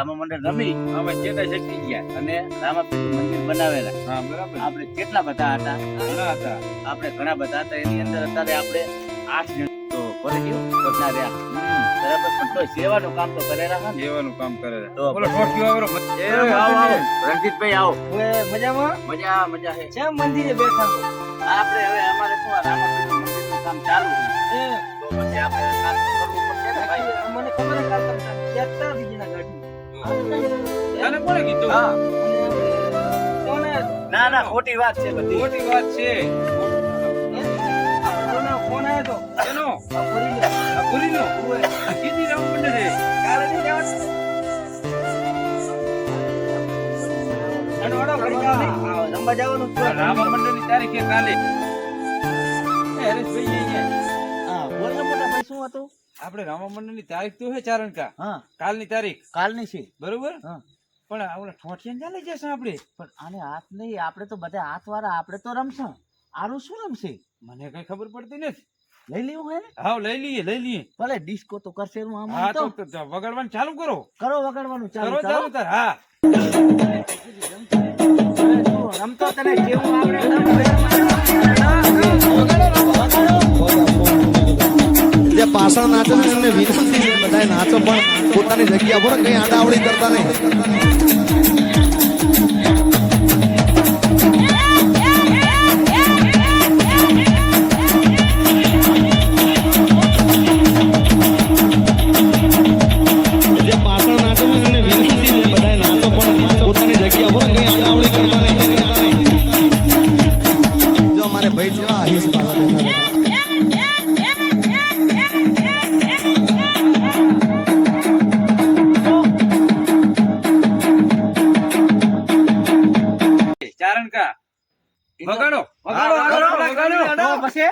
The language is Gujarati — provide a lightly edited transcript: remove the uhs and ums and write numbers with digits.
રામા મંડળ રમી અમે ચેતા શક્તિ ગયા અને રામાપીરનું મંદિર બનાવેલા. હા બરાબર. આપણે કેટલા બધા હતા? ઘણા હતા. આપણે ઘણા બધા હતા. એની અંદર અત્યારે આપણે 8 જણ તો પોઝિટિવ પોતા રહ્યા. બરાબર. પણ તોય સેવાનું કામ તો કરેલા હતા ને. સેવાનું કામ કરે છે. તો બોલો ઠોઠિયો આવરો. એ આવો આવો રણજીતભાઈ આવો. ઓએ મજામાં મજા હે. કેમ મંદિરે બેઠા છો? આપણે હવે અમારે શું આ રામાપીરનું મંદિરનું કામ ચાલુ છે. એ તો પછી આપણે કામ તો કરવું પડશે ને ભાઈ. મને ખબર છે કાલ તમે કેતા બીજીના ગાડી તને કોણે કીધું? હા. કોને ના ના ખોટી વાત છે બધી. મોટી વાત છે. આપણો ફોન આવ્યો તો એનો આ ફરી લે આ પૂરીનો આ કીધી રામ મંડળ છે. કાલે નહીં જવાનું અડવાડો ઘડી જાવ નહીં રમવા જવાનું જ છે. રામા મંડળની તારીખે કાલે હરેશભાઈ અહીંયા હા બોલ ને મોટા ભાઈ શું હતું? આપણે રામા મંડળની તારીખ તો હે ચારણકા હા કાલની તારીખ કાલની છે બરોબર. હા પણ ઓલા ઠોઠિયાને ચાલે જશે આપણે. પણ આને હાથ નહીં આપણે તો બધા હાથ વાળા આપણે તો રમશું આનું શું રમશે મને કઈ ખબર પડતી નથી. લઈ લેવું હે ને હાવ લઈ લઈએ. ભલે ડિસ્કો તો કરશે એનું આમ હા તો તો વગાડવાનું ચાલુ કરો. કરો વગાડવાનું ચાલુ કરો ચાલુ તાર. હા હવે શું રમતો તને કેવું આપણે જે પાછળ નાચે છે એમને વિનંતી છે બધાય નાચો પણ પોતાની જગ્યા પર કઈ આડાવડી કરતા નહીં. જે પાછળ નાચે છે એમને વિનંતી છે બધાય નાચો પણ પોતાની જગ્યા પર કઈ આડાવડી કરતા નહીં. જો અમારે ભાઈ જેવા આહીશ પાછળ બેઠા ચારણકા વગાડો વગાડો વગાડો પછી